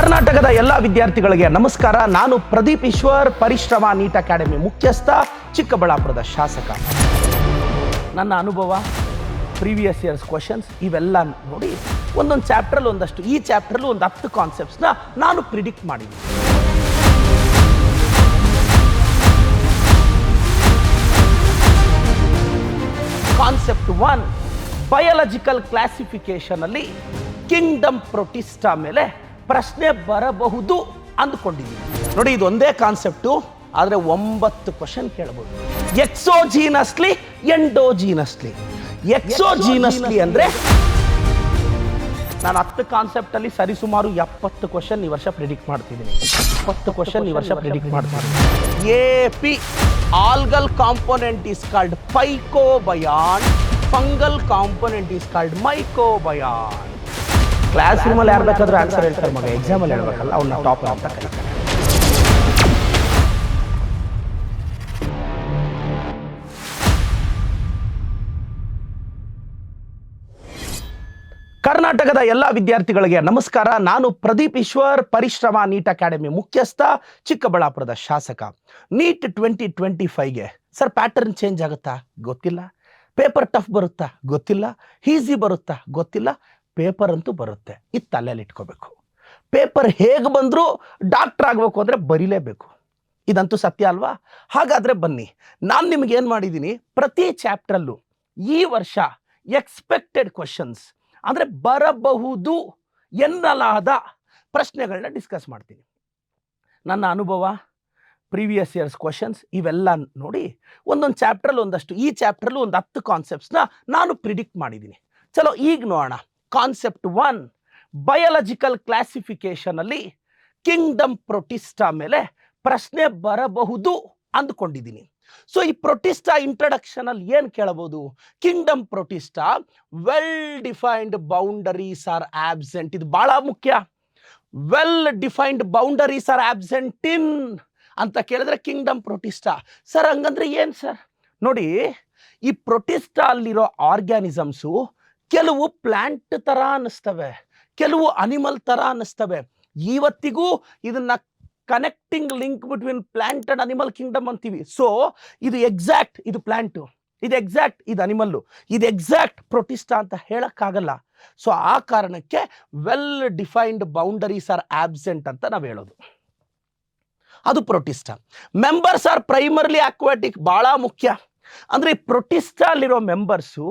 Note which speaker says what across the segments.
Speaker 1: ಕರ್ನಾಟಕದ ಎಲ್ಲ ವಿದ್ಯಾರ್ಥಿಗಳಿಗೆ ನಮಸ್ಕಾರ. ನಾನು ಪ್ರದೀಪ್ ಈಶ್ವರ್, ಪರಿಶ್ರಮ ನೀಟ್ ಅಕಾಡೆಮಿ ಮುಖ್ಯಸ್ಥ, ಚಿಕ್ಕಬಳ್ಳಾಪುರದ ಶಾಸಕ. ನನ್ನ ಅನುಭವ, ಪ್ರೀವಿಯಸ್ ಇಯರ್ಸ್ ಕ್ವಶನ್ಸ್ ಇವೆಲ್ಲ ನೋಡಿ ಒಂದೊಂದು ಚಾಪ್ಟ್ರಲ್ಲಿ ಒಂದಷ್ಟು, ಈ ಚಾಪ್ಟ್ರಲ್ಲಿ ಒಂದು 10 ಕಾನ್ಸೆಪ್ಟ್ಸ್ನ ನಾನು ಪ್ರಿಡಿಕ್ಟ್ ಮಾಡಿದ್ದೀನಿ. ಕಾನ್ಸೆಪ್ಟ್ 1, ಬಯಾಲಜಿಕಲ್ ಕ್ಲಾಸಿಫಿಕೇಶನ್ ಅಲ್ಲಿ ಕಿಂಗ್ಡಮ್ ಪ್ರೊಟಿಸ್ಟಾ ಮೇಲೆ ಪ್ರಶ್ನೆ ಬರಬಹುದು ಅಂದ್ಕೊಂಡಿದ್ದೀನಿ. ನೋಡಿ, ಇದು ಒಂದೇ ಕಾನ್ಸೆಪ್ಟು, ಆದರೆ 9 ಕ್ವಶನ್ ಕೇಳಬಹುದು. ಎಕ್ಸೋಜೀನಸ್ಲಿ, ಎಂಡೋಜೀನಸ್ಲಿ. ಎಕ್ಸೋಜೀನಸ್ಲಿ ಅಂದ್ರೆ ನಾನು 10 ಕಾನ್ಸೆಪ್ಟ್ ಅಲ್ಲಿ ಸರಿಸುಮಾರು 70 ಕ್ವಶನ್ ಈ ವರ್ಷ ಪ್ರಿಡಿಕ್ಟ್ ಮಾಡ್ತಿದ್ದೀನಿ. 20 ಕ್ವಶನ್ ಈ ವರ್ಷ ಪ್ರಿಡಿಕ್ಟ್ ಮಾಡ್ತೀನಿ. AP algal component is called phycobiont, fungal component is called mycobiont. Class ರೂಮಲ್ಲಿ ಯಾರು ಬೇಕಾದ್ರೂ ಆನ್ಸರ್ ಹೇಳ್ತಾರೆ ಮಗ, ಎಕ್ಸಾಮಲ್ಲಿ ಹೇಳ್ಬೇಕಲ್ಲ, ಅವನ್ನ ಟಾಪ್ ಅಂತ ಕರೀತಾರೆ. ಕರ್ನಾಟಕದ ಎಲ್ಲ ವಿದ್ಯಾರ್ಥಿಗಳಿಗೆ ನಮಸ್ಕಾರ. ನಾನು ಪ್ರದೀಪ್ ಈಶ್ವರ್, ಪರಿಶ್ರಮ ನೀಟ್ ಅಕಾಡೆಮಿ ಮುಖ್ಯಸ್ಥ, ಚಿಕ್ಕಬಳ್ಳಾಪುರದ ಶಾಸಕ. ನೀಟ್ 2025ಗೆ ಸರ್ ಪ್ಯಾಟರ್ನ್ ಚೇಂಜ್ ಆಗುತ್ತಾ ಗೊತ್ತಿಲ್ಲ, ಪೇಪರ್ ಟಫ್ ಬರುತ್ತಾ ಗೊತ್ತಿಲ್ಲ, ಈಸಿ ಬರುತ್ತಾ ಗೊತ್ತಿಲ್ಲ, ಪೇಪರ್ ಅಂತೂ ಬರುತ್ತೆ. ಇದು ತಲೆಯಲ್ಲಿ ಇಟ್ಕೋಬೇಕು. ಪೇಪರ್ ಹೇಗೆ ಬಂದರೂ ಡಾಕ್ಟರ್ ಆಗಬೇಕು ಅಂದರೆ ಬರೀಲೇಬೇಕು. ಇದಂತೂ ಸತ್ಯ ಅಲ್ವಾ? ಹಾಗಾದರೆ ಬನ್ನಿ, ನಾನು ನಿಮ್ಗೆ ಏನು ಮಾಡಿದ್ದೀನಿ, ಪ್ರತಿ ಚಾಪ್ಟ್ರಲ್ಲೂ ಈ ವರ್ಷ ಎಕ್ಸ್ಪೆಕ್ಟೆಡ್ ಕ್ವಶನ್ಸ್ ಅಂದರೆ ಬರಬಹುದು ಎನ್ನಲಾದ ಪ್ರಶ್ನೆಗಳನ್ನ ಡಿಸ್ಕಸ್ ಮಾಡ್ತೀನಿ. ನನ್ನ ಅನುಭವ, ಪ್ರೀವಿಯಸ್ ಇಯರ್ಸ್ ಕ್ವಶನ್ಸ್ ಇವೆಲ್ಲ ನೋಡಿ ಒಂದೊಂದು ಚಾಪ್ಟ್ರಲ್ಲಿ ಒಂದಷ್ಟು, ಈ ಚಾಪ್ಟ್ರಲ್ಲೂ ಒಂದು 10 ಕಾನ್ಸೆಪ್ಟ್ಸ್ನ ನಾನು ಪ್ರಿಡಿಕ್ಟ್ ಮಾಡಿದ್ದೀನಿ. ಚಲೋ, ಈಗ ನೋಡೋಣ. ಕಾನ್ಸೆಪ್ಟ್ 1, ಬಯಾಲಜಿಕಲ್ ಕ್ಲಾಸಿಫಿಕೇಶನ್ ಅಲ್ಲಿ ಕಿಂಗ್ಡಮ್ ಪ್ರೊಟಿಸ್ಟಾ ಮೇಲೆ ಪ್ರಶ್ನೆ ಬರಬಹುದು ಅಂದ್ಕೊಂಡಿದ್ದೀನಿ. ಸೊ ಈ ಪ್ರೊಟಿಸ್ಟಾ ಇಂಟ್ರಡಕ್ಷನ್ ಅಲ್ಲಿ ಏನು ಕೇಳಬಹುದು? Kingdom protista well defined boundaries are absent. ಇದು ಬಹಳ ಮುಖ್ಯ. Well defined boundaries are absent in ಅಂತ ಕೇಳಿದ್ರೆ ಕಿಂಗ್ಡಮ್ ಪ್ರೊಟಿಸ್ಟಾ. ಸರ್ ಹಂಗಂದ್ರೆ ಏನು ಸರ್? ನೋಡಿ, ಈ ಪ್ರೊಟಿಸ್ಟಾ ಅಲ್ಲಿರೋ ಆರ್ಗ್ಯಾನಿಸಮ್ಸು ಕೆಲವು ಪ್ಲಾಂಟ್ ತರ ಅನ್ನಿಸ್ತವೆ, ಕೆಲವು ಅನಿಮಲ್ ತರ ಅನ್ನಿಸ್ತವೆ. ಇವತ್ತಿಗೂ ಇದನ್ನ connecting link between plant and animal kingdom ಅಂತೀವಿ. ಸೊ ಇದು ಎಕ್ಸಾಕ್ಟ್ ಇದು ಪ್ಲಾಂಟು, ಇದು ಎಕ್ಸಾಕ್ಟ್ ಇದು ಅನಿಮಲ್ಲು, ಇದು ಎಕ್ಸಾಕ್ಟ್ ಪ್ರೊಟಿಸ್ಟಾ ಅಂತ ಹೇಳಕ್ಕಾಗಲ್ಲ. ಸೊ ಆ ಕಾರಣಕ್ಕೆ well defined boundaries are absent ಅಂತ ನಾವು ಹೇಳೋದು. ಅದು protista. Members are primarily aquatic, ಬಹಳ ಮುಖ್ಯ. ಅಂದ್ರೆ ಈ ಪ್ರೊಟಿಸ್ಟಾ ಅಲ್ಲಿರೋ ಮೆಂಬರ್ಸು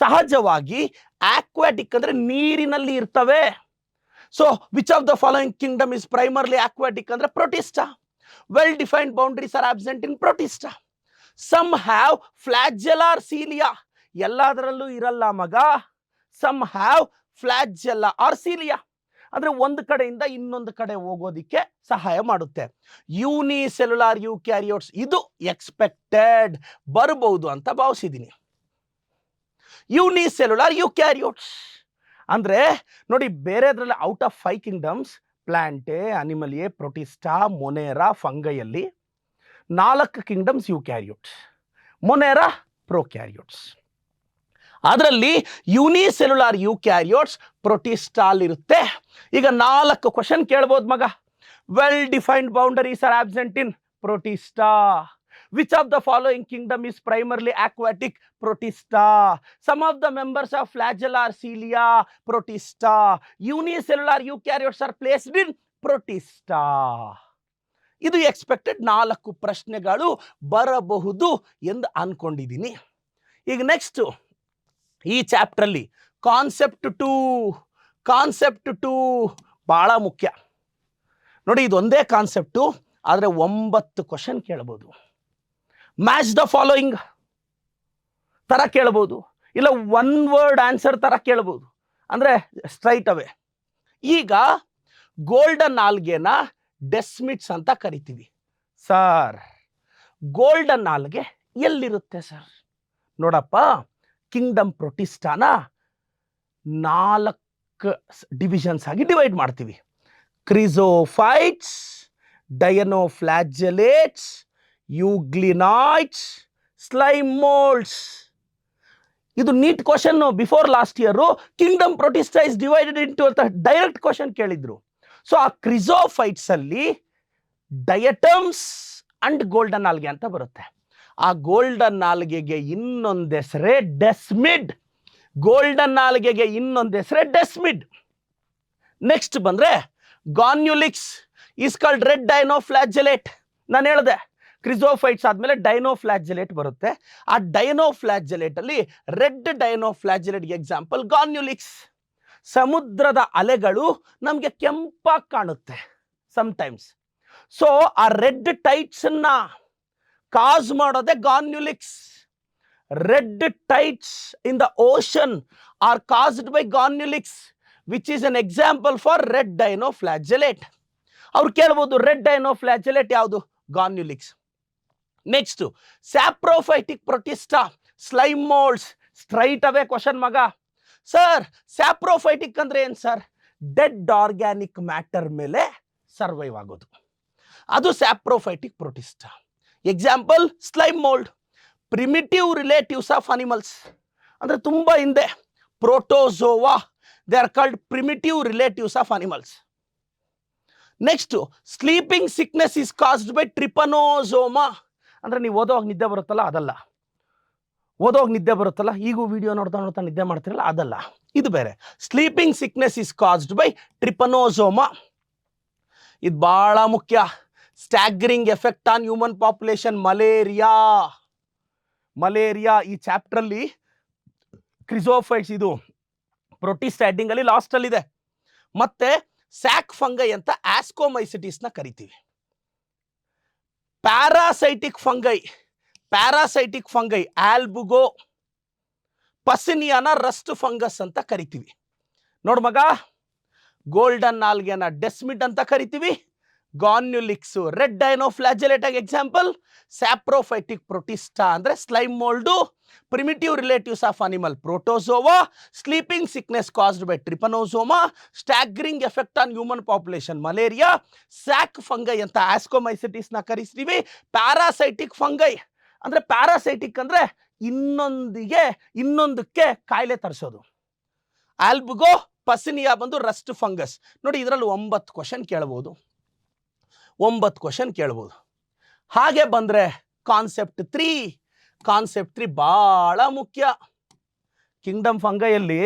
Speaker 1: ಸಹಜವಾಗಿ ಆಕ್ವಾಟಿಕ್ ಅಂದ್ರೆ ನೀರಿನಲ್ಲಿ ಇರ್ತವೆ. So which of the following kingdom is primarily aquatic ಅಂದ್ರೆ protista. Well defined boundaries are absent in protista. Some have flagellar cilia, ಎಲ್ಲದರಲ್ಲೂ ಇರಲ್ಲ ಮಗ. Some have flagella or cilia ಅಂದ್ರೆ ಒಂದು ಕಡೆಯಿಂದ ಇನ್ನೊಂದು ಕಡೆ ಹೋಗೋದಿಕ್ಕೆ ಸಹಾಯ ಮಾಡುತ್ತೆ. ಯೂನಿಸೆಲ್ಯುಲಾರ್ ಯೂಕ್ಯಾರಿಯೋಟ್ಸ್, ಇದು ಎಕ್ಸ್ಪೆಕ್ಟೆಡ್ ಬರಬಹುದು ಅಂತ ಭಾವಿಸಿದ್ದೀನಿ. ಯೂನಿಸೆಲ್ಯುಲಾರ್ ಯೂಕ್ಯಾರಿಯೋಟ್ಸ್ ಅಂದ್ರೆ ನೋಡಿ, ಬೇರೆದ್ರಲ್ಲಿ out of 5 kingdoms, plantae, animalia, protista, monera, ಫಂಗೈಯಲ್ಲಿ 4 ಕಿಂಗ್ಡಮ್ಸ್ ಯೂಕ್ಯಾರಿಯೋಟ್ಸ್, ಮೊನೇರಾ, ಪ್ರೊಕ್ಯಾರಿಯೋಟ್ಸ್. ಅದರಲ್ಲಿ ಯೂನಿಸೆಲ್ಯುಲಾರ್ ಯೂಕ್ಯಾರಿಯೋಟ್ಸ್ ಪ್ರೊಟಿಸ್ಟಾಲಿರುತ್ತೆ. ಈಗ 4 ಕ್ವಶನ್ ಕೇಳ್ಬೋದು ಮಗ. Well defined boundaries are absent in protista. Which of the following kingdom is primarily aquatic? Protista. Some of the members of flagellar cilia, Protista. Unicellular eukaryotes are placed in Protista. ಇದು expected 4 ಪ್ರಶ್ನೆಗಳು ಬರಬಹುದು ಎಂದು ಅನ್ಕೊಂಡಿದ್ದೀನಿ. ಈಗ next ಈ ಚಾಪ್ಟ್ರಲ್ಲಿ concept 2 ಬಹಳ ಮುಖ್ಯ. ನೋಡಿ, ಇದು ಒಂದೇ ಕಾನ್ಸೆಪ್ಟು, ಆದರೆ 9 ಕ್ವಶನ್ ಕೇಳಬಹುದು. ಮ್ಯಾಚ್ ದ ಫಾಲೋಯಿಂಗ್ ತರ ಕೇಳಬಹುದು, ಇಲ್ಲ 1 ವರ್ಡ್ ಆನ್ಸರ್ ತರ ಕೇಳಬಹುದು, ಅಂದ್ರೆ ಸ್ಟ್ರೈಟ್ ಅವೇ. ಈಗ ಗೋಲ್ಡನ್ ಆಲ್ಗೆನ ಡೆಸ್ಮಿಟ್ಸ್ ಅಂತ ಕರಿತೀವಿ. ಸರ್ ಗೋಲ್ಡನ್ ಆಲ್ಗೆ ಎಲ್ಲಿರುತ್ತೆ ಸರ್? ನೋಡಪ್ಪ, ಕಿಂಗ್ಡಮ್ ಪ್ರೊಟಿಸ್ಟಾನ 4 ಡಿವಿಷನ್ಸ್ ಆಗಿ ಡಿವೈಡ್ ಮಾಡ್ತೀವಿ. Chrysophytes, dinoflagellates, euglenoids, slime moulds. ಇದು NEET question. Before last year kingdom protista is divided into ಅಂತ ಡೈರೆಕ್ಟ್ ಕ್ವಶನ್ ಕೇಳಿದ್ರು. ಸೊ ಆ ಕ್ರಿಸೋಫೈಟ್ಸ್ ಅಲ್ಲಿ ಡಯಟಮ್ಸ್ ಅಂಡ್ ಗೋಲ್ಡನ್ ಆಲ್ಗೆ ಅಂತ ಬರುತ್ತೆ. ಆ ಗೋಲ್ಡನ್ ಆಲ್ಗೆಗೆ ಇನ್ನೊಂದು ಹೆಸರೇ ಡೆಸ್ಮಿಡ್. ಗೋಲ್ಡನ್ ಆಲ್ಗೆಗೆ ಇನ್ನೊಂದು ಹೆಸರೇ ಡೆಸ್ಮಿಡ್. ನೆಕ್ಸ್ಟ್ ಬಂದ್ರೆ ಗಾನ್ಯುಲಿಕ್ಸ್ ಈಸ್ ಕಾಲ್ಡ್ ರೆಡ್ ಡೈನೋಫ್ಲಾಜೆಲೇಟ್. ನಾನು ಹೇಳಿದೆ ಕ್ರಿಸೋಫೈಟ್ಸ್ ಆದ್ಮೇಲೆ ಡೈನೋಫ್ಲಾಜೆಲೇಟ್ ಬರುತ್ತೆ. ಆ ಡೈನೋಫ್ಲಾಜೆಲೇಟ್ ಅಲ್ಲಿ ರೆಡ್ ಡೈನೋಫ್ಲಾಜೆಲೇಟ್ ಎಕ್ಸಾಂಪಲ್ ಗಾನ್ಯುಲಿಕ್ಸ್. ಸಮುದ್ರದ ಅಲೆಗಳು ನಮಗೆ ಕೆಂಪಾಗಿ ಕಾಣುತ್ತೆ ಸಮಟೈಮ್ಸ್. ಸೊ ಆ ರೆಡ್ ಟೈಟ್ಸ್ ಅನ್ನ ಕಾಸ್ ಮಾಡೋದೆ gonyaulax. Red tides in the ocean are caused by gonyaulax, which is an example for red dinoflagellate. ಅವ್ರು ಕೇಳ್ಬೋದು ರೆಡ್ ಡೈನೋಫ್ಲಾಜೆಲೇಟ್ ಯಾವುದು? Gonyaulax. Next saprophytic protista, slime moulds. Straight away question ಮಗ. Sir saprophytic ಅಂದ್ರೆ ಏನ್ sir? Dead organic matter ಮೇಲೆ survive ಆಗೋದು, ಅದು saprophytic protista. Example slime mould. Primitive relatives of animals ಅಂದ್ರೆ ತುಂಬಾ ಹಿಂದೆ protozoa, they are called primitive relatives of animals. Next sleeping sickness is caused by trypanosoma. ಅಂದ್ರೆ ನೀವು ಓದೋವಾಗ ನಿದ್ದೆ ಬರುತ್ತಲ್ಲ ಅದಲ್ಲ. ಓದೋವಾಗ ನಿದ್ದೆ ಬರುತ್ತಲ್ಲ, ಈಗೂ ವಿಡಿಯೋ ನೋಡ್ತಾ ನೋಡ್ತಾ ನಿದ್ದೆ ಮಾಡ್ತಿರಲ್ಲ ಅದಲ್ಲ, ಇದು ಬೇರೆ. Sleeping sickness is caused by trypanosoma. ಇದು ಬಹಳ ಮುಖ್ಯ. Staggering effect on human population, malaria. Malaria ಈ ಚಾಪ್ಟರ್ ಅಲ್ಲಿ ಕ್ರಿಸೋಫೈಟ್ಸ್ ಇದು ಪ್ರೊಟಿಸ್ಟ್ ಹೆಡ್ಡಿಂಗ್ ಅಲ್ಲಿ ಲಾಸ್ಟ್ ಅಲ್ಲಿ ಇದೆ. ಮತ್ತೆ ಸ್ಯಾಕ್ ಫಂಗೈ ಅಂತ ಆಸ್ಕೋಮೈಸಿಟಿಸ್ ನ ಕರಿತೀವಿ. ಪ್ಯಾರಾಸೈಟಿಕ್ ಫಂಗೈ ಆಲ್ಬುಗೋ ಪಸಿನಿಯಾನ ರಸ್ಟ್ ಫಂಗಸ್ ಅಂತ ಕರಿತೀವಿ. ನೋಡ್ ಮಗ, ಗೋಲ್ಡನ್ ಆಲ್ಗೆನ ಡೆಸ್ಮಿಡ್ ಅಂತ ಕರಿತೀವಿ. ಗಾನ್ಯುಲಿಕ್ಸ್ ರೆಡ್ ಡೈನೋಫ್ಲಾಜೆಲೇಟ್ ಆಗಿ ಎಕ್ಸಾಂಪಲ್. ಸ್ಯಾಪ್ರೋಫೈಟಿಕ್ ಪ್ರೊಟಿಸ್ಟಾ ಅಂದ್ರೆ slime mould. Primitive relatives of animal protozoa. Sleeping sickness caused by trypanosoma. Staggering effect on human population malaria. Sac fungi ಅಂತ ಆಸ್ಕೋಮೈಸಿಟಿಸ್ ನ ಕರಿಸ್ತೀವಿ. ಪ್ಯಾರಾಸೈಟಿಕ್ ಫಂಗೈ ಅಂದ್ರೆ ಪ್ಯಾರಾಸೈಟಿಕ್ ಅಂದ್ರೆ ಇನ್ನೊಂದಕ್ಕೆ ಕಾಯಿಲೆ ತರಿಸೋದು. ಆಲ್ಬುಗೋ ಪಸಿನಿಯಾ ಬಂದು ರಸ್ಟ್ ಫಂಗಸ್. ನೋಡಿ ಇದರಲ್ಲಿ 9 ಕ್ವಶನ್ ಕೇಳಬಹುದು. 9 ಕ್ವಶನ್ ಕೇಳಬಹುದು. ಹಾಗೆ ಬಂದ್ರೆ ಕಾನ್ಸೆಪ್ಟ್ 3 ಬಹಳ ಮುಖ್ಯ. ಕಿಂಗ್ಡಮ್ ಫಂಗೈಯಲ್ಲಿ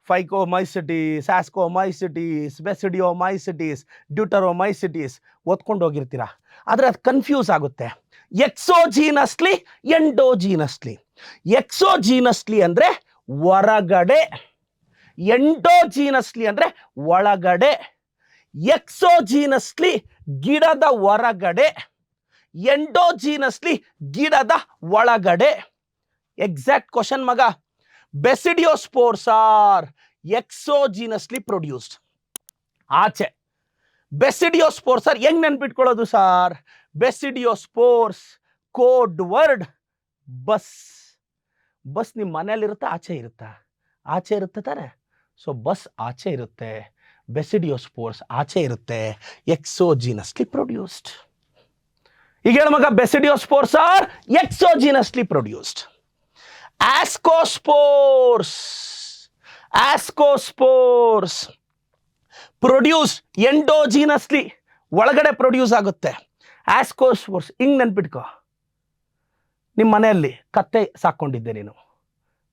Speaker 1: ಫೈಕೋಮೈಸಿಟಿಸ್, ಆಸ್ಕೋಮೈಸಿಟಿಸ್, ಬೆಸಿಡಿಯೋಮೈಸಿಟಿಸ್, ಡ್ಯೂಟರೋಮೈಸಿಟಿಸ್ ಓದ್ಕೊಂಡು ಹೋಗಿರ್ತೀರಾ. ಆದರೆ ಅದು ಕನ್ಫ್ಯೂಸ್ ಆಗುತ್ತೆ. ಎಕ್ಸೋಜೀನಸ್ಲಿ, ಎಂಡೋಜೀನಸ್ಲಿ. ಎಕ್ಸೋಜೀನಸ್ಲಿ ಅಂದ್ರೆ ಹೊರಗಡೆ, ಎಂಡೋಜೀನಸ್ಲಿ ಅಂದ್ರೆ ಒಳಗಡೆ. ಎಕ್ಸೋಜೀನಸ್ಲಿ ಗಿಡದ ಹೊರಗಡೆ, ಎಂಡೋಜೀನಸ್ಲಿ ಗಿಡದ ಒಳಗಡೆ. ಎಕ್ಸಾಕ್ಟ್ ಕ್ವಶನ್ ಮಗ. ಬೆಸಿಡಿಯೋಸ್ಪೋರ್ಸ್ ಆರ್ ಎಕ್ಸೋಜೀನಸ್ಲಿ ಪ್ರೊಡ್ಯೂಸ್ಡ್, ಆಚೆ. ಬೆಸಿಡಿಯೋಸ್ಪೋರ್ಸ್ ಆರ್ ಹೆಂಗ್ ನೆನ್ಪಿಟ್ಕೊಳ್ಳೋದು sir? Basidiospores code word bus. Bus ನಿಮ್ಮ ಮನೆಯಲ್ಲಿರುತ್ತಾ ಆಚೆ ಇರುತ್ತಾ? ಆಚೆ ಇರುತ್ತೆ ತಾನೆ. ಸೊ ಬಸ್ ಆಚೆ ಇರುತ್ತೆ, ಬೆಸಿಡಿಯೋಸ್ಪೋರ್ಸ್ ಆಚೆ ಇರುತ್ತೆ, ಎಕ್ಸೋಜೀನಸ್ಲಿ ಪ್ರೊಡ್ಯೂಸ್ಡ್. ಈಗ ಹೇಳ ಮಗ, ಬೆಸಿಡಿಯೋಸ್ಪೋರ್ಸ್ ಆರ್ ಎಕ್ಸೋಜೀನಸ್ಲಿ ಪ್ರೊಡ್ಯೂಸ್ಡ್. ಆಸ್ಕೋಸ್ಪೋರ್ಸ್ ಪ್ರೊಡ್ಯೂಸ್ ಎಂಡೋಜೀನಸ್ಲಿ, ಒಳಗಡೆ ಪ್ರೊಡ್ಯೂಸ್ ಆಗುತ್ತೆ. ಆಸ್ಕೋಸ್ಪೋರ್ಸ್ ಹಿಂಗ್ ನೆನ್ಪಿಟ್ಕೋ. ನಿಮ್ಮ ಮನೆಯಲ್ಲಿ ಕತ್ತೆ ಸಾಕೊಂಡಿದ್ದೆ ನೀನು,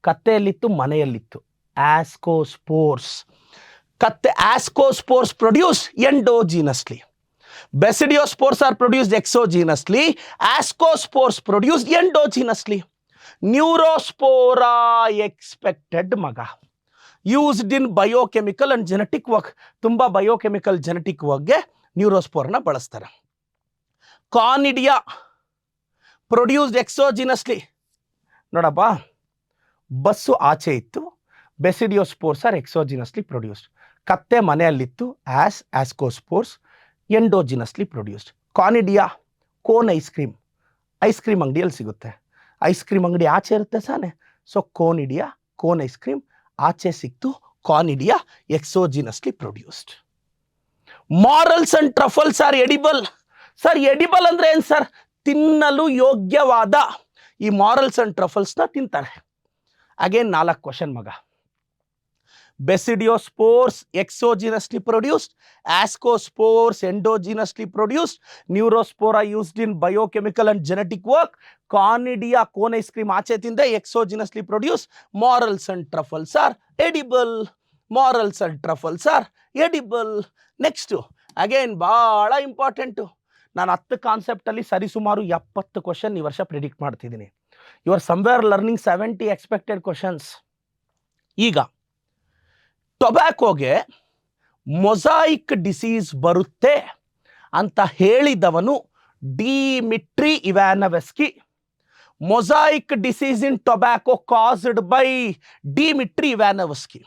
Speaker 1: ಕತ್ತೆಯಲ್ಲಿತ್ತು, ಮನೆಯಲ್ಲಿತ್ತು. ಆಸ್ಕೋಸ್ಪೋರ್ಸ್ produce ಎಂಡೋಜೀನಸ್ಲಿ. Basidiospores are produced exogenously. Ascospores produced endogenously. Neurospora expected maga. Used in biochemical and genetic work. Tumba biochemical genetic work ge neurospore na ಬಳಸ್ತಾರೆ. Conidia produced exogenously. ನೋಡಪ್ಪ, bus ಆಚೆ ಇತ್ತು, ಬೆಸಿಡಿಯೋಸ್ಪೋರ್ಸ್ ಆರ್ ಎಕ್ಸೋಜಿನಸ್ಲಿ ಪ್ರೊಡ್ಯೂಸ್ಡ್. ಕತ್ತೆ ಮನೆಯಲ್ಲಿತ್ತು, ascospores endogenously produced. Conidia cone ice cream ಅಂಗಡಿಯಲ್ಲಿ ಸಿಗುತ್ತೆ. Ice cream ಅಂಗಡಿ ಆಚೆ ಇರುತ್ತೆ ಸಾನೆ. So conidia cone ice cream ಆಚೆ ಸಿಕ್ತು, conidia exogenously produced. Morels and truffles are edible. Sir edible ಅಂದ್ರೆ ಏನ್ ಸರ್? ತಿನ್ನಲು ಯೋಗ್ಯವಾದ. ಈ ಮಾರಲ್ಸ್ ಅಂಡ್ ಟ್ರಫಲ್ಸ್ನ ತಿಂತಾರೆ. ಅಗೇನ್ 4 ಕ್ವಶನ್ ಮಗ. Basidiospores exogenously produced, ascospores endogenously produced, neurospora used in biochemical and genetic work, Conidia cone ice cream ಆಚೆ ತಿಂದ exogenously produced, morels and truffles are edible. Morels and truffles are edible. Next, again ಬಹಳ important. ನಾನು 10 ಕಾನ್ಸೆಪ್ಟಲ್ಲಿ ಸರಿಸುಮಾರು 70 question ಈ ವರ್ಷ predict ಮಾಡ್ತಿದ್ದೀನಿ. You are somewhere learning 70 expected questions. ಈಗ ಟೊಬ್ಯಾಕೋಗೆ ಮೊಸಾಯಿಕ್ ಡಿಸೀಸ್ ಬರುತ್ತೆ ಅಂತ ಹೇಳಿದವನು Dimitri Ivanovsky. Mosaic disease in tobacco caused by Dimitri Ivanovsky.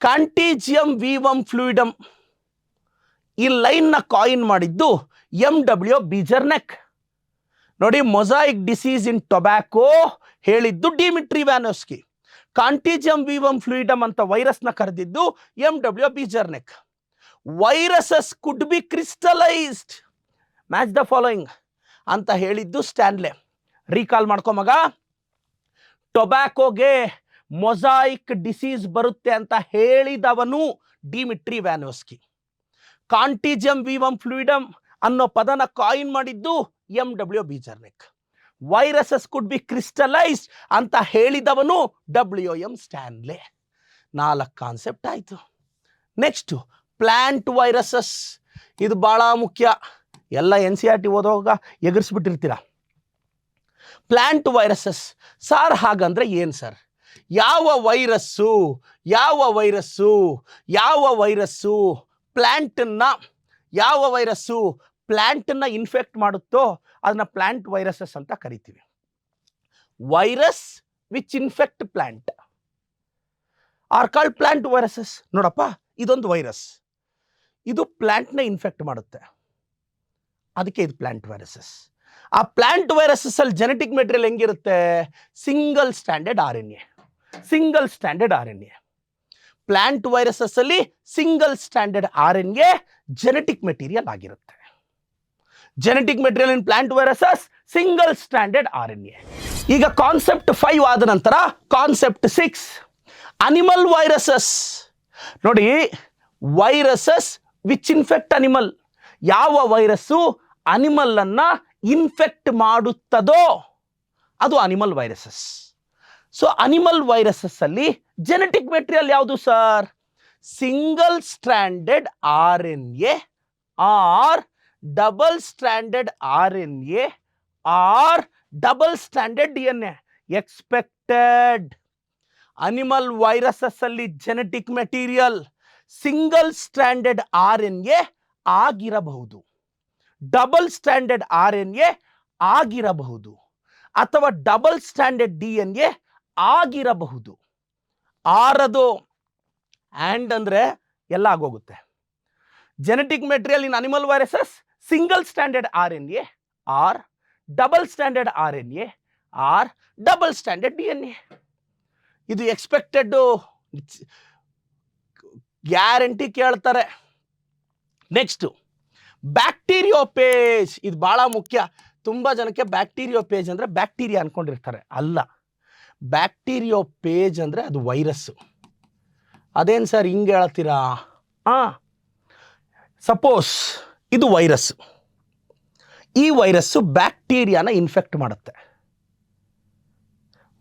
Speaker 1: Contagium vivum fluidum ಈ ಲೈನ್ನ ಕಾಯಿನ್ ಮಾಡಿದ್ದು MW ಬೀಜರ್ನೆಕ್. ನೋಡಿ, ಮೊಸಾಯಿಕ್ ಡಿಸೀಸ್ ಇನ್ ಟೊಬ್ಯಾಕೋ ಹೇಳಿದ್ದು Dimitri Ivanovsky. Contagium vivum fluidum ಅಂತ ವೈರಸ್ನ ಕರೆದಿದ್ದು MW Beijerinck. Viruses could be crystallised, match the following ಅಂತ ಹೇಳಿದ್ದು ಸ್ಟ್ಯಾನ್ಲೆ. ರೀಕಾಲ್ ಮಾಡ್ಕೊ ಮಗ. ಟೊಬ್ಯಾಕೋಗೆ ಮೊಸಾಯಿಕ್ ಡಿಸೀಸ್ ಬರುತ್ತೆ ಅಂತ ಹೇಳಿದವನು ಡಿಮಿಟ್ರಿ ಇವಾನೋವ್ಸ್ಕಿ. ಕಾಂಟಿಜಿಯಂ ವೀವಮ್ ಫ್ಲೂಯಿಡಮ್ ಅನ್ನೋ ಪದನ ಕಾಯಿನ್ ಮಾಡಿದ್ದು MW Beijerinck. Viruses could be ಕ್ರಿಸ್ಟಲೈಸ್ಡ್ ಅಂತ ಹೇಳಿದವನು WM ಸ್ಟ್ಯಾನ್ಲೆ. 4 ಕಾನ್ಸೆಪ್ಟ್ ಆಯಿತು. Next, plant viruses. ಇದು ಬಹಳ ಮುಖ್ಯ. ಎಲ್ಲ NCERT ಓದುವಾಗ ಎಗರಿಸ್ಬಿಟ್ಟಿರ್ತೀರ. ಪ್ಲಾಂಟ್ ವೈರಸಸ್ ಸಾರ್, ಹಾಗಂದ್ರೆ ಏನು ಸರ್? ಯಾವ ವೈರಸ್ಸು ಪ್ಲ್ಯಾಂಟನ್ನ ಇನ್ಫೆಕ್ಟ್ ಮಾಡುತ್ತೋ ಅದನ್ನ ಪ್ಲಾಂಟ್ ವೈರಸಸ್ ಅಂತ ಕರಿತೀವಿ. Virus which infect plant are called plant viruses. ನೋಡಪ್ಪ, ಇದೊಂದು ವೈರಸ್, ಇದು ಪ್ಲಾಂಟ್ನ ಇನ್ಫೆಕ್ಟ್ ಮಾಡುತ್ತೆ, ಅದಕ್ಕೆ ಇದು ಪ್ಲಾಂಟ್ ವೈರಸಸ್. ಆ ಪ್ಲಾಂಟ್ ವೈರಸಸ್ ಅಲ್ಲಿ ಜೆನೆಟಿಕ್ ಮೆಟೀರಿಯಲ್ ಹೆಂಗಿರುತ್ತೆ? Single standard RNA. Plant viruses ಅಲ್ಲಿ single standard RNA genetic material ಆಗಿರುತ್ತೆ. Genetic material in plant viruses single standard RNA. ಈಗ ಕಾನ್ಸೆಪ್ಟ್ 5 ಆದ ನಂತರ ಕಾನ್ಸೆಪ್ಟ್ 6, ಅನಿಮಲ್ ವೈರಸಸ್. ನೋಡಿ, ವೈರಸಸ್ ವಿಚ್ ಇನ್ಫೆಕ್ಟ್ ಅನಿಮಲ್. ಯಾವ ವೈರಸ್ಸು ಅನಿಮಲ್ ಅನ್ನ ಇನ್ಫೆಕ್ಟ್ ಮಾಡುತ್ತದೋ ಅದು animal viruses. So animal viruses ಅಲ್ಲಿ ಜೆನೆಟಿಕ್ ಮೆಟೀರಿಯಲ್ ಯಾವುದು sir? Single standard RNA or double standard RNA or double standard DNA. Expected animal viruses ಅಲ್ಲಿ genetic material single standard RNA ಆಗಿರಬಹುದು, double standard RNA ಆಗಿರಬಹುದು, ಅಥವಾ double standard DNA ಆಗಿರಬಹುದು. ಆರದು and ಅಂದರೆ ಎಲ್ಲ ಆಗೋಗುತ್ತೆ. Genetic material in animal viruses single standard RNA or double standard RNA or double standard DNA. ಇದು expected, guarantee ಕೇಳ್ತಾರೆ. Next, bacteriophage. ಇದು ಬಹಳ ಮುಖ್ಯ. ತುಂಬ ಜನಕ್ಕೆ ಬ್ಯಾಕ್ಟೀರಿಯೋಪೇಜ್ ಅಂದರೆ ಬ್ಯಾಕ್ಟೀರಿಯಾ ಅನ್ಕೊಂಡಿರ್ತಾರೆ. ಅಲ್ಲ, ಬ್ಯಾಕ್ಟೀರಿಯೋಪೇಜ್ ಅಂದರೆ ಅದು ವೈರಸ್ಸು. ಅದೇನು ಸರ್ ಹಿಂಗೆ ಹೇಳ್ತೀರಾ? ಸಪೋಸ್ ಇದು ವೈರಸ್ಸು. ಈ ವೈರಸ್ಸು ಬ್ಯಾಕ್ಟೀರಿಯಾನ ಇನ್ಫೆಕ್ಟ್ ಮಾಡುತ್ತೆ.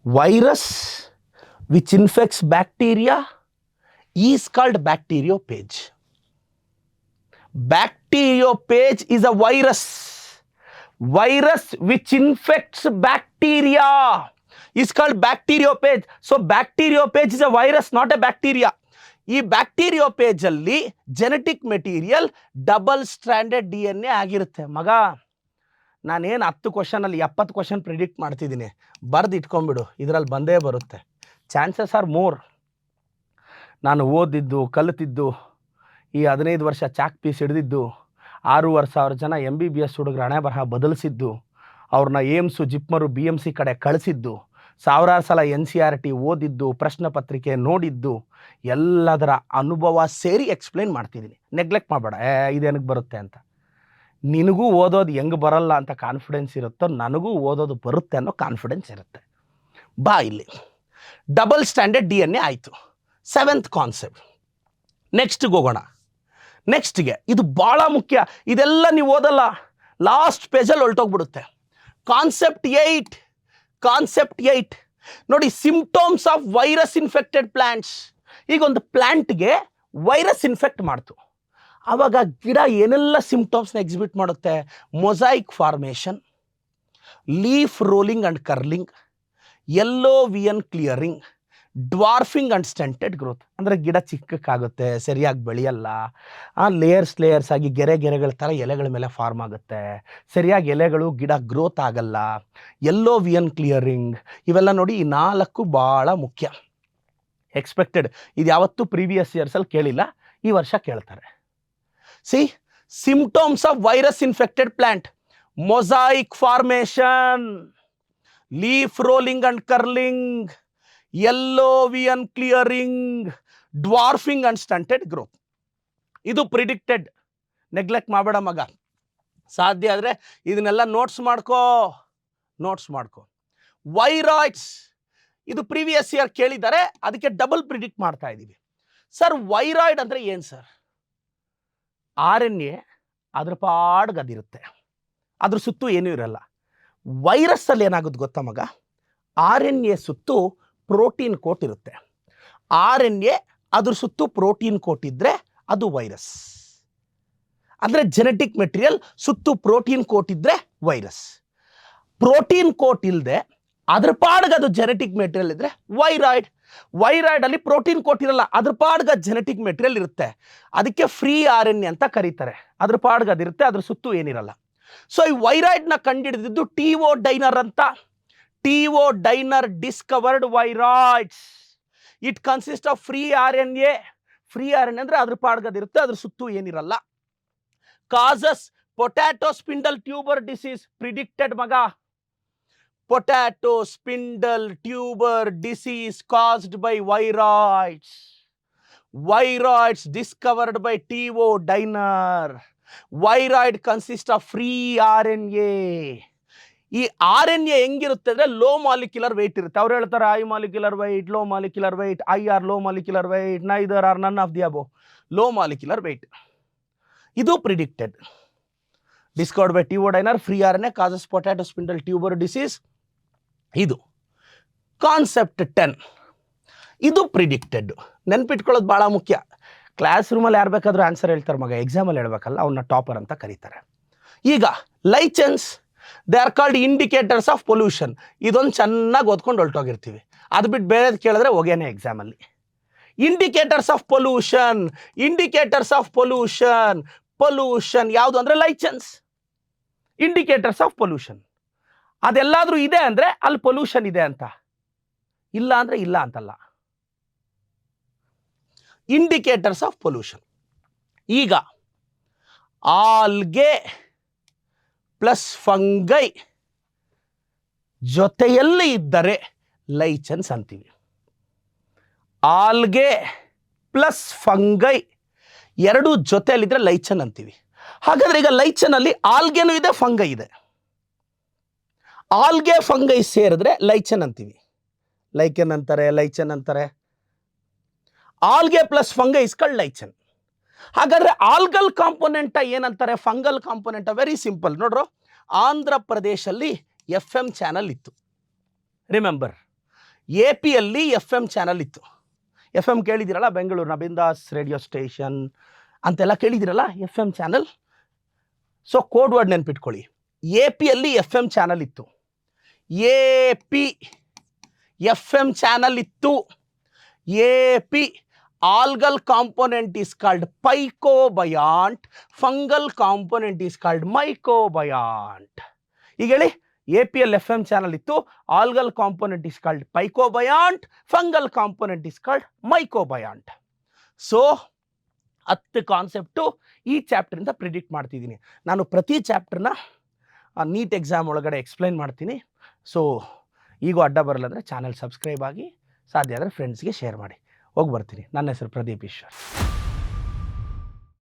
Speaker 1: Virus which infects bacteria is called bacteriophage. Bacteriophage is a virus. Virus which infects bacteria is called bacteriophage. So bacteriophage is a virus, not a bacteria. ಈ ಬ್ಯಾಕ್ಟೀರಿಯೋಪೇಜ್ ಅಲ್ಲಿ genetic material double standard DNA ಆಗಿರುತ್ತೆ. ಮಗ, ನಾನೇನು 10 ಕ್ವಶನಲ್ಲಿ 70 question predict ಮಾಡ್ತಿದ್ದೀನಿ, ಬರೆದು ಇಟ್ಕೊಂಡ್ಬಿಡು, ಇದರಲ್ಲಿ ಬಂದೇ ಬರುತ್ತೆ. Chances are more. ನಾನು ಓದಿದ್ದು, ಕಲಿತಿದ್ದು, ಈ 15 ವರ್ಷ ಚಾಕ್ ಪೀಸ್ ಹಿಡಿದಿದ್ದು, 6,500 ಜನ MBBS ಹುಡುಗರ ಹಣೆ ಬರಹ ಬದಲಿಸಿದ್ದು, ಅವ್ರನ್ನ ಏಮ್ಸು, ಜಿಪ್ಮರು, BMC ಕಡೆ ಕಳಿಸಿದ್ದು, ಸಾವಿರಾರು ಸಲ NCERT ಓದಿದ್ದು, ಪ್ರಶ್ನೆ ಪತ್ರಿಕೆ ನೋಡಿದ್ದು, ಎಲ್ಲದರ ಅನುಭವ ಸೇರಿ ಎಕ್ಸ್ಪ್ಲೇನ್ ಮಾಡ್ತಿದ್ದೀನಿ. ನೆಗ್ಲೆಕ್ಟ್ ಮಾಡಬೇಡ, ಇದೇನಕ್ಕೆ ಬರುತ್ತೆ ಅಂತ. ನಿನಗೂ ಓದೋದು ಹೆಂಗೆ ಬರಲ್ಲ ಅಂತ ಕಾನ್ಫಿಡೆನ್ಸ್ ಇರುತ್ತೋ, ನನಗೂ ಓದೋದು ಬರುತ್ತೆ ಅನ್ನೋ ಕಾನ್ಫಿಡೆನ್ಸ್ ಇರುತ್ತೆ. ಬಾ ಇಲ್ಲಿ. ಡಬಲ್ ಸ್ಟ್ಯಾಂಡರ್ಡ್ DNA ಆಯಿತು, 7th ಕಾನ್ಸೆಪ್ಟ್. ನೆಕ್ಸ್ಟ್ಗೆ ಹೋಗೋಣ. ನೆಕ್ಸ್ಟ್ಗೆ ಇದು ಭಾಳ ಮುಖ್ಯ, ಇದೆಲ್ಲ ನೀವು ಓದಲ್ಲ, ಲಾಸ್ಟ್ ಪೇಜಲ್ಲಿ ಹೊರಟೋಗ್ಬಿಡುತ್ತೆ. ಕಾನ್ಸೆಪ್ಟ್ 8 ನೋಡಿ, symptoms of virus infected plants. ಈಗ ಒಂದು ಪ್ಲಾಂಟ್ಗೆ ವೈರಸ್ ಇನ್ಫೆಕ್ಟ್ ಮಾಡ್ತು, ಆವಾಗ ಗಿಡ ಏನೆಲ್ಲ ಸಿಂಪ್ಟಮ್ಸ್ನ ಎಕ್ಸಿಬಿಟ್ ಮಾಡುತ್ತೆ? Mosaic formation, leaf rolling and curling, yellow vein clearing, dwarfing and stunted growth. ಅಂದರೆ ಗಿಡ ಚಿಕ್ಕಕ್ಕಾಗುತ್ತೆ, ಸರಿಯಾಗಿ ಬೆಳೆಯಲ್ಲ, ಲೇಯರ್ಸ್ ಆಗಿ ಗೆರೆಗಳ ಥರ ಎಲೆಗಳ ಮೇಲೆ ಫಾರ್ಮ್ ಆಗುತ್ತೆ, ಸರಿಯಾಗಿ ಎಲೆಗಳು ಗಿಡ ಗ್ರೋತ್ ಆಗಲ್ಲ, ಯೆಲ್ಲೋ ವಿಯನ್ ಕ್ಲಿಯರಿಂಗ್. ಇವೆಲ್ಲ ನೋಡಿ, ಈ 4 ಭಾಳ ಮುಖ್ಯ. ಎಕ್ಸ್ಪೆಕ್ಟೆಡ್, ಇದು ಯಾವತ್ತೂ ಪ್ರೀವಿಯಸ್ ಇಯರ್ಸಲ್ಲಿ ಕೇಳಿಲ್ಲ, ಈ ವರ್ಷ ಕೇಳ್ತಾರೆ. C, symptoms of virus infected plant: mosaic formation, leaf rolling and curling, yellow vein clearing, dwarfing and stunted growth. ಇದು ಪ್ರಿಡಿಕ್ಟೆಡ್. ನೆಗ್ಲೆಕ್ಟ್ ಮಾಡಬೇಡ ಮಗ, ಸಾಧ್ಯ ಆದರೆ ಇದನ್ನೆಲ್ಲ ನೋಟ್ಸ್ ಮಾಡ್ಕೋ. ವೈರಾಯ್ಡ್ಸ್, ಇದು ಪ್ರೀವಿಯಸ್ ಇಯರ್ ಕೇಳಿದ್ದಾರೆ, ಅದಕ್ಕೆ ಡಬಲ್ ಪ್ರಿಡಿಕ್ಟ್ ಮಾಡ್ತಾ ಇದ್ದೀವಿ. ಸರ್, ವೈರಾಯ್ಡ್ ಅಂದರೆ ಏನು ಸರ್? RNA ಅದ್ರ ಪಾಡ್ಗೆ ಅದಿರುತ್ತೆ, ಅದ್ರ ಸುತ್ತು ಏನೂ ಇರಲ್ಲ. ವೈರಸ್ಸಲ್ಲಿ ಏನಾಗುತ್ತೆ ಗೊತ್ತಾ ಮಗ? RNA ಸುತ್ತು ಪ್ರೋಟೀನ್ ಕೋಟ್ ಇರುತ್ತೆ. RNA ಅದ್ರ ಸುತ್ತು ಪ್ರೋಟೀನ್ ಕೋಟ್ ಇದ್ದರೆ ಅದು ವೈರಸ್. ಅಂದರೆ ಜೆನೆಟಿಕ್ ಮೆಟೀರಿಯಲ್ ಸುತ್ತು ಪ್ರೋಟೀನ್ ಕೋಟ್ ಇದ್ದರೆ ವೈರಸ್. ಪ್ರೋಟೀನ್ ಕೋಟ್ ಇಲ್ಲದೆ ಅದ್ರ ಪಾಡ್ಗೆ ಅದು ಜೆನೆಟಿಕ್ ಮೆಟೀರಿಯಲ್ ಇದ್ದರೆ ವೈರಾಯ್ಡ್ ಅಲ್ಲಿ ಪ್ರೋಟೀನ್ ಕೋಟ್ ಇರಲ್ಲ, ಅದ್ರ ಪಾಡ್ಗೆ ಜೆನೆಟಿಕ್ ಮೆಟೀರಿಯಲ್ ಇರುತ್ತೆ, ಅದಕ್ಕೆ ಫ್ರೀ RNA ಅಂತ ಕರೀತಾರೆ. ಅದ್ರ ಪಾಡ್ಗೆ ಅದಿರುತ್ತೆ, ಅದ್ರ ಸುತ್ತು ಏನಿರಲ್ಲ. ಸೊ ಈ ವೈರಾಯ್ಡ್ನ ಕಂಡುಹಿಡಿದಿದ್ದು TO ಡೈನರ್ ಅಂತ. TO Diener discovered viroids. It consist of free RNA. Free RNA ಅಂದರೆ ಅದ್ರ ಪಾಡ್ಗೆ ಅದಿರುತ್ತೆ, ಅದ್ರ ಸುತ್ತು ಏನಿರಲ್ಲ. Causes potato spindle tuber disease. Predicted ಮಗ. Potato spindle tuber disease caused by viroids. Viroids discovered by TO Diner. Viroid consists of free RNA. ಈ RNA ಹೆಂಗಿರುತ್ತೆ ಅಂದರೆ ಲೋ ಮಾಲಿಕ್ಯುಲರ್ ವೆಯ್ಟ್ ಇರುತ್ತೆ. ಅವ್ರು ಹೇಳ್ತಾರೆ high molecular weight, low molecular weight, IR low molecular weight, neither are none of the above. Low molecular weight. ಇದು predicted. Discovered by TO Diner. Free RNA causes potato spindle tuber disease. ಇದು concept 10. ಇದು predicted. ನೆನ್ಪಿಟ್ಕೊಳ್ಳೋದು ಭಾಳ ಮುಖ್ಯ. Class ರೂಮಲ್ಲಿ ಯಾರು ಬೇಕಾದರೂ answer ಹೇಳ್ತಾರೆ ಮಗ, ಎಕ್ಸಾಮಲ್ಲಿ ಹೇಳ್ಬೇಕಲ್ಲ, ಅವನ್ನ ಟಾಪರ್ ಅಂತ ಕರೀತಾರೆ. ಈಗ lichens, they are called indicators of pollution. ಇದೊಂದು ಚೆನ್ನಾಗಿ ಓದ್ಕೊಂಡು ಹೊರಟೋಗಿರ್ತೀವಿ, ಅದು ಬಿಟ್ಟು ಬೇರೆದು ಕೇಳಿದ್ರೆ ಹೋಗೇನೆ ಎಕ್ಸಾಮಲ್ಲಿ. ಇಂಡಿಕೇಟರ್ಸ್ ಆಫ್ ಪೊಲ್ಯೂಷನ್ ಯಾವುದು ಅಂದರೆ ಲೈಚೆನ್ಸ್. ಇಂಡಿಕೇಟರ್ಸ್ ಆಫ್ ಪೊಲ್ಯೂಷನ್ ಅದೆಲ್ಲಾದರೂ ಇದೆ ಅಂದರೆ ಅಲ್ಲಿ ಪೊಲ್ಯೂಷನ್ ಇದೆ ಅಂತ, ಇಲ್ಲ ಅಂದರೆ ಇಲ್ಲ ಅಂತಲ್ಲ. Indicators of pollution. ಈಗ ಆಲ್ಗೆ ಪ್ಲಸ್ ಫಂಗೈ ಜೊತೆಯಲ್ಲಿ ಇದ್ದರೆ ಲೈಚೆನ್ಸ್ ಅಂತೀವಿ. ಆಲ್ಗೆ ಪ್ಲಸ್ ಫಂಗೈ ಎರಡು ಜೊತೆಯಲ್ಲಿದ್ದರೆ ಲೈಚನ್ ಅಂತೀವಿ. ಹಾಗಾದರೆ ಈಗ ಲೈಚನಲ್ಲಿ ಆಲ್ಗೆನೂ ಇದೆ, ಫಂಗೈ ಇದೆ. ಆಲ್ಗೆ ಫಂಗೈ ಸೇರಿದ್ರೆ ಲೈಚನ್ ಅಂತೀವಿ, ಲೈಕೆನ್ ಅಂತಾರೆ, ಲೈಚನ್ ಅಂತಾರೆ. Algae plus fungi is called lichen. ಹಾಗಾದ್ರೆ ಆಲ್ಗಲ್ ಕಾಂಪೋನೆಂಟ ಏನಂತಾರೆ, ಫಂಗಲ್ ಕಾಂಪೋನೆಂಟ? Very simple. ನೋಡ್ರು, ಆಂಧ್ರ ಪ್ರದೇಶಲ್ಲಿ FM ಚಾನಲ್ ಇತ್ತು, ರಿಮೆಂಬರ್. AP-ಯಲ್ಲಿ FM ಚಾನಲ್ ಇತ್ತು. FM ಕೇಳಿದಿರಲ್ಲ, ಬೆಂಗಳೂರಿನ ಬಿಂದಾಸ್ ರೇಡಿಯೋ ಸ್ಟೇಷನ್ ಅಂತೆಲ್ಲ ಕೇಳಿದಿರಲ್ಲ, FM channel. So code word ನೆನ್ಪಿಟ್ಕೊಳ್ಳಿ. AP-ಯಲ್ಲಿ FM ಚಾನಲ್ ಇತ್ತು. AP FM ಚಾನಲ್ ಇತ್ತು. AP algal component is called phycobiont, fungal component is called mycobiont. ಈಗ ಹೇಳಿ, AP-ಯಲ್ಲಿ FM ಚಾನಲ್ ಇತ್ತು, algal component is called phycobiont, fungal component is called mycobiont. So 10 concept ಈ ಚಾಪ್ಟರಿಂದ ಪ್ರಿಡಿಕ್ಟ್ ಮಾಡ್ತಿದ್ದೀನಿ. ನಾನು ಪ್ರತಿ ಚಾಪ್ಟರ್ನ ನೀಟ್ ಎಕ್ಸಾಮ್ ಒಳಗಡೆ ಎಕ್ಸ್ಪ್ಲೈನ್ ಮಾಡ್ತೀನಿ. ಸೊ ಈಗೂ ಅಡ್ಡ ಬರಲ್ಲ ಅಂದರೆ ಚಾನಲ್ ಸಬ್ಸ್ಕ್ರೈಬ್ ಆಗಿ, ಸಾಧ್ಯ ಆದರೆ ಫ್ರೆಂಡ್ಸ್ಗೆ ಶೇರ್ ಮಾಡಿ. ಹೋಗಿ ಬರ್ತೀನಿ. ನನ್ನ ಹೆಸರು ಪ್ರದೀಪ್ ಈಶ್ವರ್.